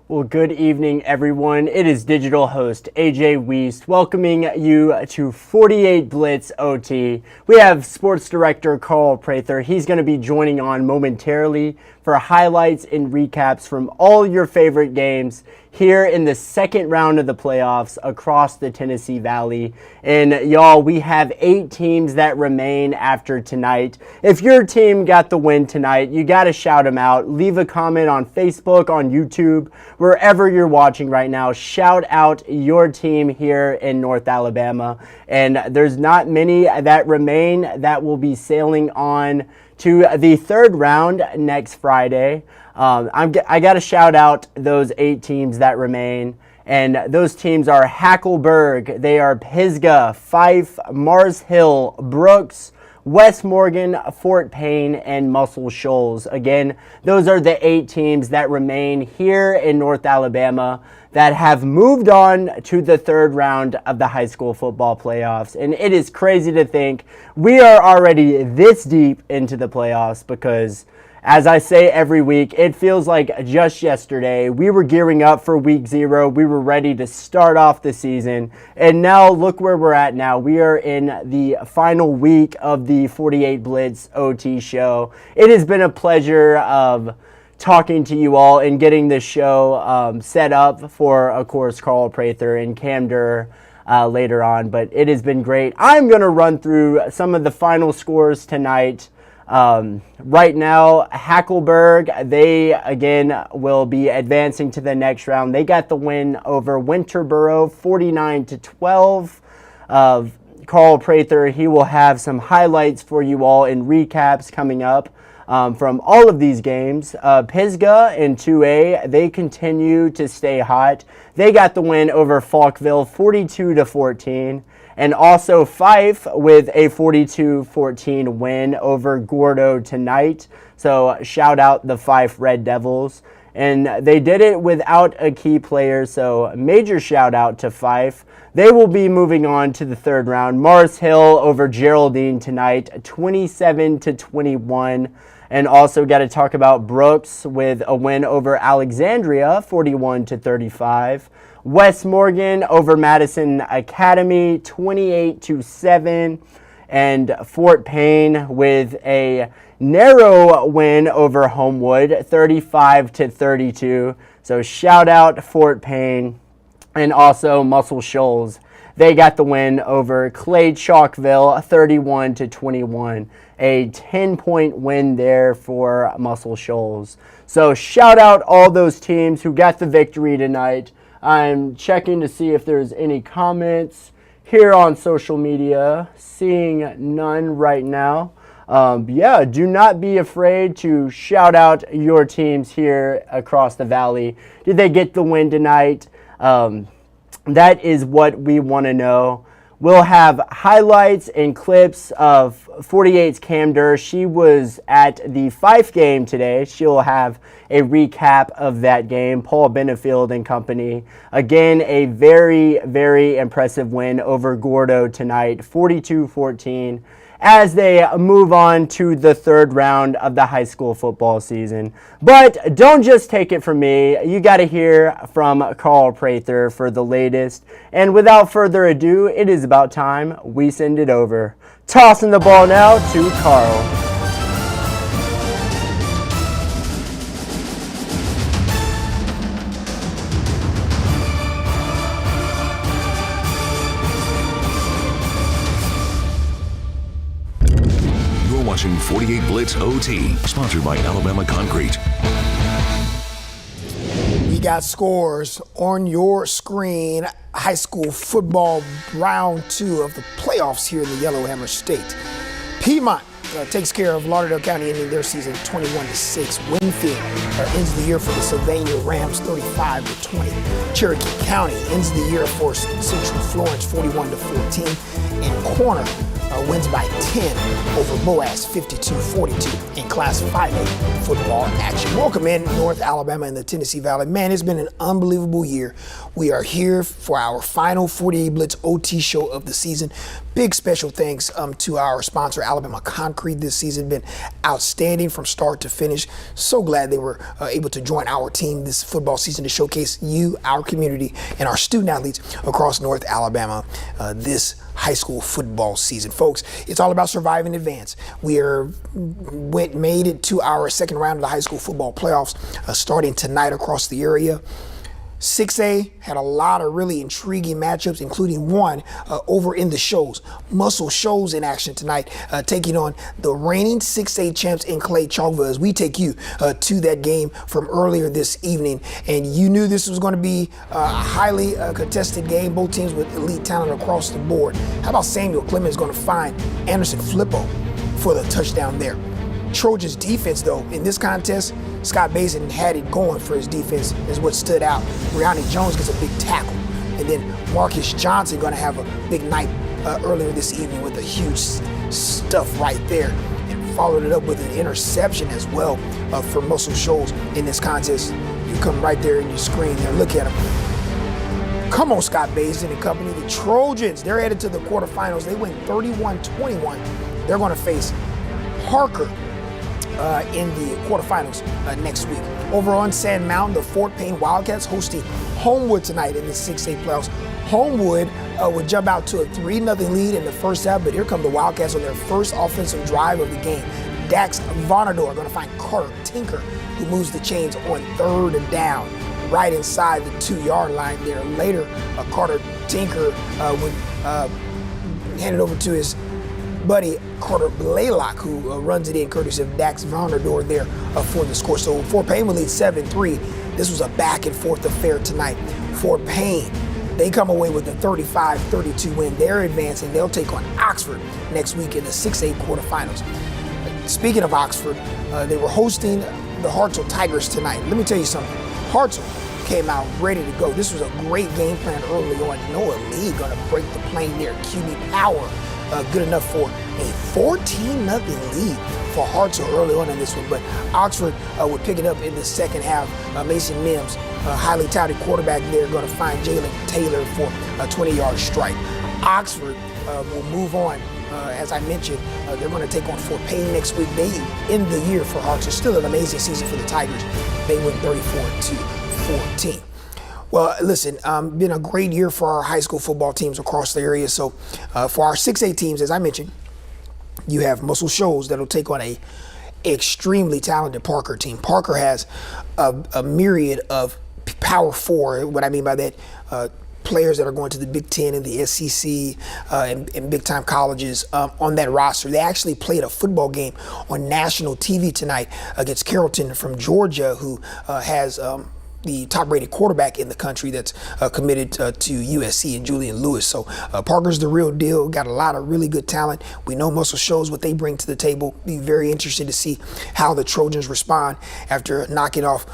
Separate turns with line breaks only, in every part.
Well, good evening, everyone. It is digital host AJ Wiest welcoming you to 48 Blitz OT. We have sports director Carl Prather. He's going to be joining on momentarily for highlights and recaps from all your favorite games here in the second round of the playoffs across the Tennessee Valley. And y'all, we have 8 teams that remain after tonight. If your team got the win tonight, you got to shout them out. Leave a comment on Facebook, on YouTube, wherever you're watching right now. Shout out your team here in North Alabama. And there's not many that remain that will be sailing on to the third round next Friday. I got to shout out those 8 teams that remain. And those teams are Hackleburg, they are Pisgah, Fife, Mars Hill, Brooks, West Morgan, Fort Payne, and Muscle Shoals. Again, those are the 8 teams that remain here in North Alabama that have moved on to the third round of the high school football playoffs. And it is crazy to think we are already this deep into the playoffs because, as I say every week, it feels like just yesterday we were gearing up for week 0. We were ready to start off the season. And now look where we're at now. We are in the final week of the 48 Blitz OT show. It has been a pleasure of talking to you all and getting this show set up for, of course, Carl Prather and Cam Durr later on. But it has been great. I'm going to run through some of the final scores tonight. Right now, Hackleburg, they again will be advancing to the next round. They got the win over Winterboro 49-12. Carl Prather, he will have some highlights for you all and recaps coming up from all of these games. Pisgah in 2A, they continue to stay hot. They got the win over Falkville 42-14. And also Fife with a 42-14 win over Gordo tonight. So shout out the Fife Red Devils. And they did it without a key player, so major shout out to Fife. They will be moving on to the third round. Mars Hill over Geraldine tonight, 27-21. And also got to talk about Brooks with a win over Alexandria, 41-35. West Morgan over Madison Academy, 28-7. And Fort Payne with a narrow win over Homewood, 35-32. So shout out Fort Payne. And also Muscle Shoals. They got the win over Clay Chalkville, 31-21. A 10-point win there for Muscle Shoals. So shout out all those teams who got the victory tonight. I'm checking to see if there's any comments here on social media. Seeing none right now. Yeah, do not be afraid to shout out your teams here across the valley. Did they get the win tonight? That is what we want to know. We'll have highlights and clips of 48's Cam Durr. She was at the Fife game today. She'll have a recap of that game. Paul Benefield and company. Again, a very, very impressive win over Gordo tonight, 42-14. As they move on to the third round of the high school football season. But don't just take it from me. You got to hear from Carl Prather for the latest. And without further ado, it is about time we send it over. Tossing the ball now to Carl.
Watching 48 Blitz OT, sponsored by Alabama Concrete.
We got scores on your screen. High school football round 2 of the playoffs here in the Yellowhammer State. Piedmont takes care of Lauderdale County, ending their season 21-6. Winfield ends the year for the Sylvania Rams 35-20. Cherokee County ends the year for Central Florence 41-14. And Corner wins by 10 over Boaz, 52-42 in Class 5A football action. Welcome in North Alabama and the Tennessee Valley. Man, it's been an unbelievable year. We are here for our final 48 Blitz OT show of the season. Big special thanks to our sponsor, Alabama Concrete, this season. Been outstanding from start to finish. So glad they were able to join our team this football season to showcase you, our community, and our student athletes across North Alabama this high school football season. Folks, it's all about surviving in advance. We made it to our second round of the high school football playoffs starting tonight across the area. 6A had a lot of really intriguing matchups, including one over in the Shows. Muscle Shows in action tonight, taking on the reigning 6A champs in Clay Chalkville as we take you to that game from earlier this evening. And you knew this was going to be a highly contested game, both teams with elite talent across the board. How about Samuel Clemens going to find Anderson Flippo for the touchdown there? Trojans defense, though, in this contest, Scott Basin had it going for his defense, is what stood out. Brianna Jones gets a big tackle. And then Marcus Johnson going to have a big night earlier this evening with a huge stuff right there. And followed it up with an interception as well for Muscle Shoals in this contest. You come right there in your screen there, look at him. Come on, Scott Basin and company. The Trojans, they're headed to the quarterfinals. They win 31-21. They're going to face Harker in the quarterfinals next week. Over on Sand Mountain, the Fort Payne Wildcats hosting Homewood tonight in the 6A playoffs. Homewood would jump out to a 3-0 lead in the first half, but here come the Wildcats on their first offensive drive of the game. Dax Vonador going to find Carter Tinker, who moves the chains on 3rd down, right inside the 2-yard line there. Later, Carter Tinker would hand it over to his buddy Carter Blaylock, who runs it in courtesy of Dax Vonador there for the score. So Fort Payne will lead 7-3. This was a back and forth affair tonight. Fort Payne, they come away with a 35-32 win. They're advancing. They'll take on Oxford next week in the 6A quarterfinals. Speaking of Oxford, they were hosting the Hartselle Tigers tonight. Let me tell you something. Hartselle came out ready to go. This was a great game plan early on. Noah Lee going to break the plane there. QB power. Good enough for a 14-0 lead for Hartselle early on in this one. But Oxford would pick it up in the second half. Mason Mims, a highly touted quarterback there, going to find Jalen Taylor for a 20-yard strike. Oxford will move on. As I mentioned, they're going to take on Fort Payne next week. They end the year for Hartselle. Still an amazing season for the Tigers. They win 34-14. Well, listen, been a great year for our high school football teams across the area. So for our 6A teams, as I mentioned, you have Muscle Shoals that'll take on a extremely talented Parker team. Parker has a myriad of Power 4, what I mean by that, players that are going to the Big Ten and the SEC and big-time colleges on that roster. They actually played a football game on national TV tonight against Carrollton from Georgia, who has the top-rated quarterback in the country that's committed to USC and Julian Lewis. So Parker's the real deal. Got a lot of really good talent. We know Muscle shows what they bring to the table. Be very interested to see how the Trojans respond after knocking off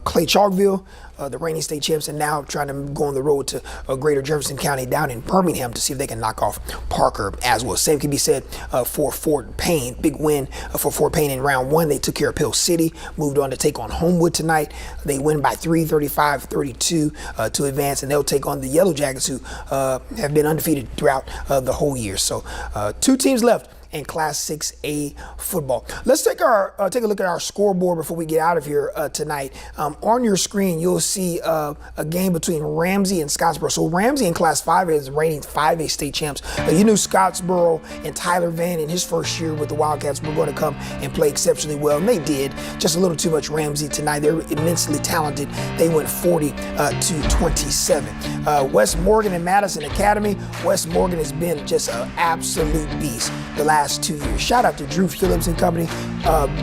Clay Chalkville, the reigning state champs, and now trying to go on the road to Greater Jefferson County down in Birmingham to see if they can knock off Parker as well. Same can be said for Fort Payne. Big win for Fort Payne in round one. They took care of Pill City, moved on to take on Homewood tonight. They win by 35-32 to advance, and they'll take on the Yellow Jackets, who have been undefeated throughout the whole year. So 2 teams left in Class 6A football. Let's take a look at our scoreboard before we get out of here tonight. On your screen, you'll see a game between Ramsey and Scottsboro. So Ramsey in Class 5 is reigning 5A state champs. You knew Scottsboro and Tyler Van in his first year with the Wildcats were going to come and play exceptionally well, and they did. Just a little too much Ramsey tonight. They're immensely talented. They went 40-27. West Morgan and Madison Academy. West Morgan has been just an absolute beast the last 2 years. Shout out to Drew Phillips and company,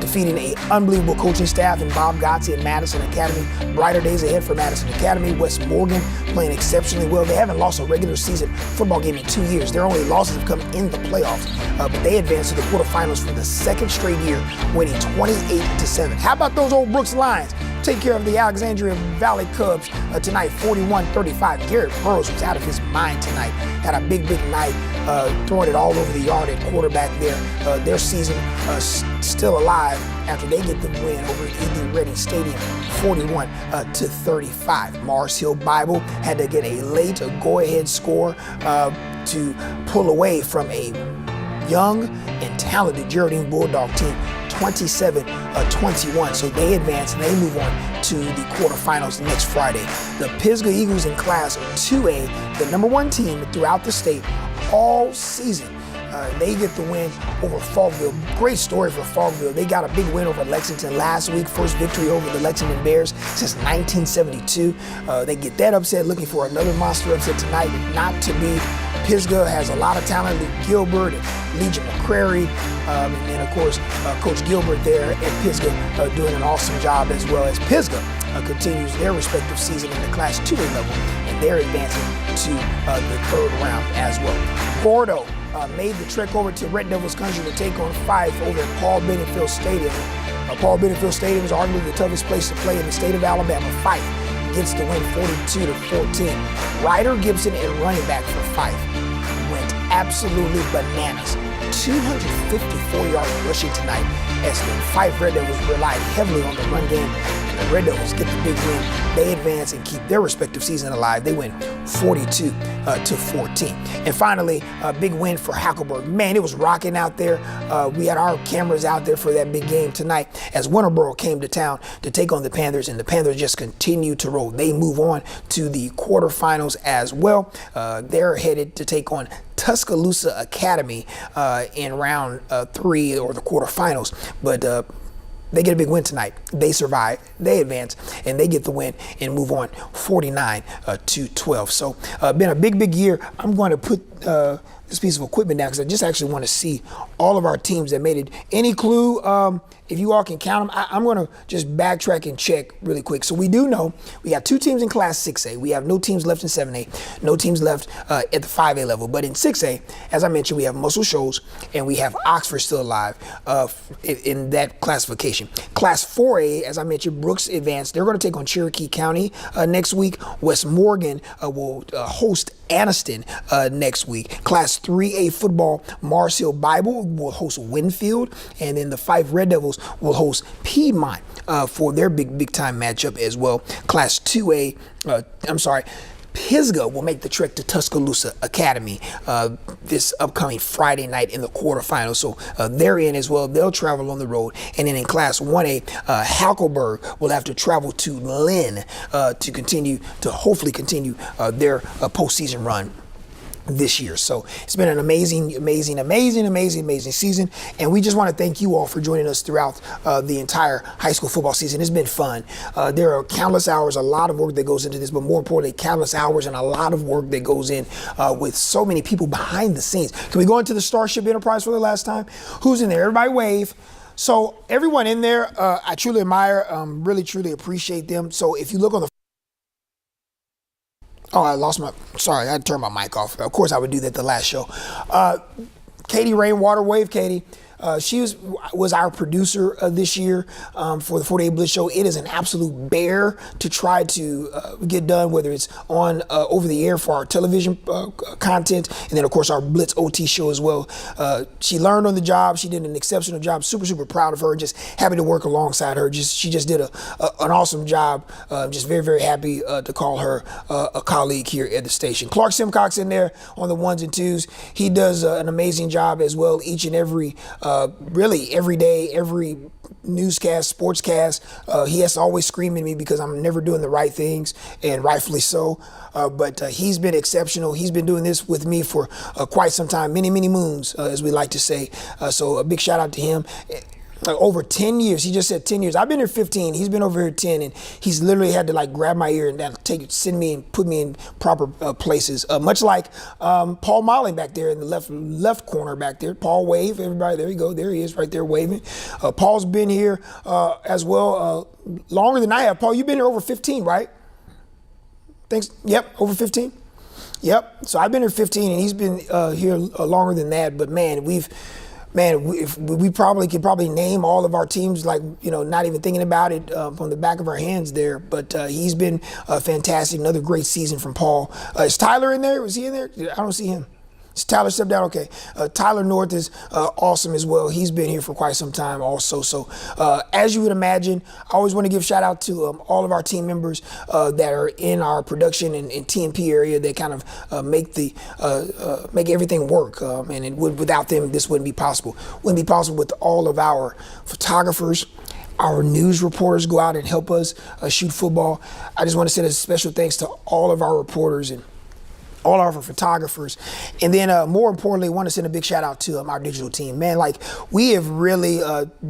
defeating an unbelievable coaching staff in Bob Gotze and Madison Academy. Brighter days ahead for Madison Academy. West Morgan playing exceptionally well. They haven't lost a regular season football game in 2 years. Their only losses have come in the playoffs, but they advanced to the quarterfinals for the second straight year, winning 28-7. How about those old Brooks Lions? take care of the Alexandria Valley Cubs tonight, 41-35. Garrett Burrows was out of his mind tonight. Had a big night, throwing it all over the yard at quarterback there. Their season still alive after they get the win over at E.D. Ready Stadium, 41-35. Mars Hill Bible had to get a late go-ahead score to pull away from a young and talented Geraldine Bulldog team, 27-21. So they advance and they move on to the quarterfinals next Friday. The Pisgah Eagles in Class 2A, the #1 team throughout the state all season. They get the win over Faulkville. Great story for Faulkville. They got a big win over Lexington last week. First victory over the Lexington Bears since 1972. They get that upset, looking for another monster upset tonight. Not to be. Pisgah has a lot of talent. Luke Gilbert and Legion McCrary. And then, of course, Coach Gilbert there at Pisgah doing an awesome job, as well as Pisgah continues their respective season in the Class 2A level. And they're advancing to the third round as well. Gordo made the trek over to Red Devils country to take on Fife over at Paul Benenfield Stadium. Paul Benenfield Stadium is arguably the toughest place to play in the state of Alabama. Fife gets the win 42-14. Ryder Gibson at running back for Fife went absolutely bananas. 254 yards rushing tonight as the Fife Red Devils relied heavily on the run game. And the Red Devils get the big win. They advance and keep their respective season alive. They win 42-14. And finally, a big win for Hackleburg. Man, it was rocking out there. We had our cameras out there for that big game tonight as Winterboro came to town to take on the Panthers, and the Panthers just continue to roll. They move on to the quarterfinals as well. They're headed to take on Tuscaloosa Academy in round 3 or the quarterfinals. But they get a big win tonight. They survive, they advance, and they get the win and move on 49-12. So been a big year. I'm going to put this piece of equipment down because I just actually want to see all of our teams that made it. Any clue if you all can count them? I'm going to just backtrack and check really quick. So we do know we got 2 teams in Class 6A. We have no teams left in 7A, no teams left at the 5A level. But in 6A, as I mentioned, we have Muscle Shoals and we have Oxford still alive in that classification. Class 4A, as I mentioned, Brooks advanced. They're going to take on Cherokee County next week. West Morgan will host Anniston next week. Class 3A football, Mars Hill Bible will host Winfield, and then the Fife Red Devils will host Piedmont for their big time matchup as well. Class 2A, Pisgah will make the trek to Tuscaloosa Academy this upcoming Friday night in the quarterfinals. So they're in as well. They'll travel on the road. And then in Class 1A, Hackleburg will have to travel to Lynn to hopefully continue their postseason run this year. So it's been an amazing season, and we just want to thank you all for joining us throughout the entire high school football season. It's been fun. There are countless hours, a lot of work that goes into this, but more importantly, countless hours and a lot of work that goes in with so many people behind the scenes. Can we go into the Starship Enterprise for the last time? Who's in there? Everybody wave. So everyone in there, I truly admire, really truly appreciate them. So if you look on the sorry, I had to turn my mic off. Of course I would do that the last show. Katie Rainwater, wave Katie. She was our producer this year for the 48 Blitz Show. It is an absolute bear to try to get done, whether it's on over the air for our television content, and then of course our Blitz OT show as well. She learned on the job. She did an exceptional job. Super proud of her. Just happy to work alongside her. She just did an awesome job. Just very happy to call her a colleague here at the station. Clark Simcox in there on the ones and twos. He does an amazing job as well each and every really every day, every newscast, sportscast. He has to always scream at me because I'm never doing the right things, and rightfully so. But he's been exceptional. He's been doing this with me for quite some time, many moons, as we like to say. So a big shout out to him. Over 10 years. He just said 10 years. I've been here 15. He's been over here 10, and he's literally had to grab my ear and send me and put me in proper places. Much like Paul Molling back there in the left corner back there. Paul wave, everybody. There you go. There he is right there waving. Paul's been here as well longer than I have. Paul, you've been here over 15, right? Thanks. Yep, over 15. Yep. So I've been here 15, and he's been here longer than that. But man, Man, we probably could name all of our teams, like, not even thinking about it from the back of our hands there. But he's been fantastic. Another great season from Paul. Is Tyler in there? Was he in there? I don't see him. Is Tyler stepped down? Okay. Tyler North is awesome as well. He's been here for quite some time also. So as you would imagine, I always want to give shout out to all of our team members that are in our production and TMP area that kind of make everything work. And without them, this wouldn't be possible. Wouldn't be possible with all of our photographers. Our news reporters go out and help us shoot football. I just want to send a special thanks to all of our reporters and all of our photographers. And then more importantly, I want to send a big shout out to our digital team. Man, like, we have really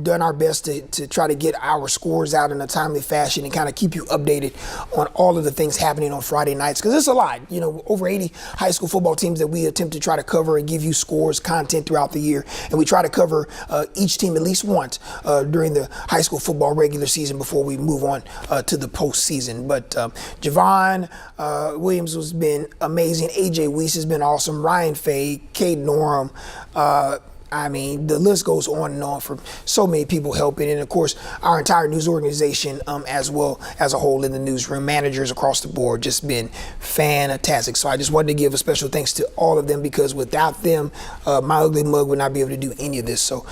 done our best to try to get our scores out in a timely fashion and kind of keep you updated on all of the things happening on Friday nights, because it's a lot. Over 80 high school football teams that we attempt to try to cover and give you scores, content throughout the year. And we try to cover each team at least once during the high school football regular season before we move on to the postseason. But Javon Williams has been amazing. AJ Weiss has been awesome. Ryan Fay, Kate Norum. The list goes on and on for so many people helping. And of course, our entire news organization, as well as a whole in the newsroom, managers across the board, just been fantastic. So I just wanted to give a special thanks to all of them, because without them, My Ugly Mug would not be able to do any of this. So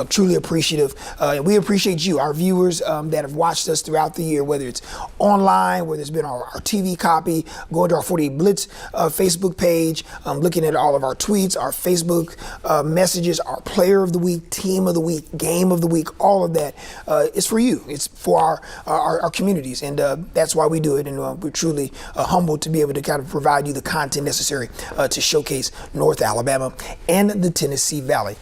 truly appreciative. And we appreciate you, our viewers that have watched us throughout the year, whether it's online, whether it's been our TV copy, going to our 48 Blitz Facebook page, looking at all of our tweets, our Facebook messages, our player of the week, team of the week, game of the week, all of that is for you. It's for our communities, and that's why we do it. And we're truly humbled to be able to kind of provide you the content necessary to showcase North Alabama and the Tennessee Valley.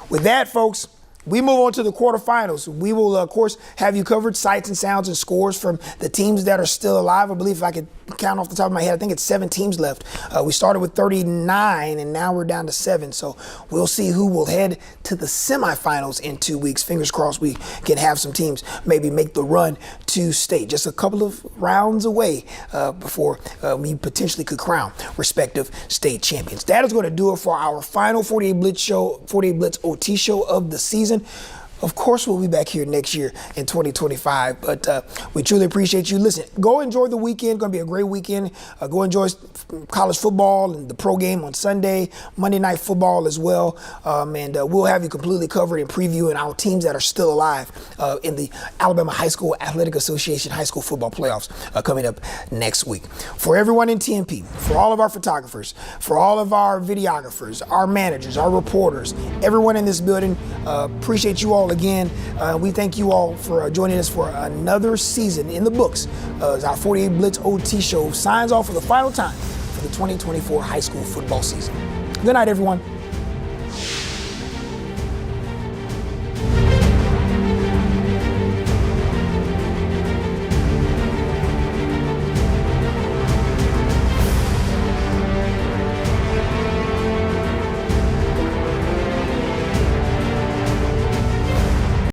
With that, folks, we move on to the quarterfinals. We will, of course, have you covered sights and sounds and scores from the teams that are still alive. I believe, if I could count off the top of my head, I think it's 7 teams left. We started with 39, and now we're down to 7. So we'll see who will head to the semifinals in 2 weeks. Fingers crossed we can have some teams maybe make the run to state. Just a couple of rounds away before we potentially could crown respective state champions. That is going to do it for our final 48 Blitz OT show of the season. Of course, we'll be back here next year in 2025, but we truly appreciate you. Listen, go enjoy the weekend. Going to be a great weekend. Go enjoy college football and the pro game on Sunday, Monday Night Football as well, and we'll have you completely covered and previewing our teams that are still alive in the Alabama High School Athletic Association High School Football Playoffs coming up next week. For everyone in TMP, for all of our photographers, for all of our videographers, our managers, our reporters, everyone in this building, appreciate you all again. We thank you all for joining us for another season in the books. As our 48 Blitz OT show signs off for the final time for the 2024 high school football season. Good night, everyone.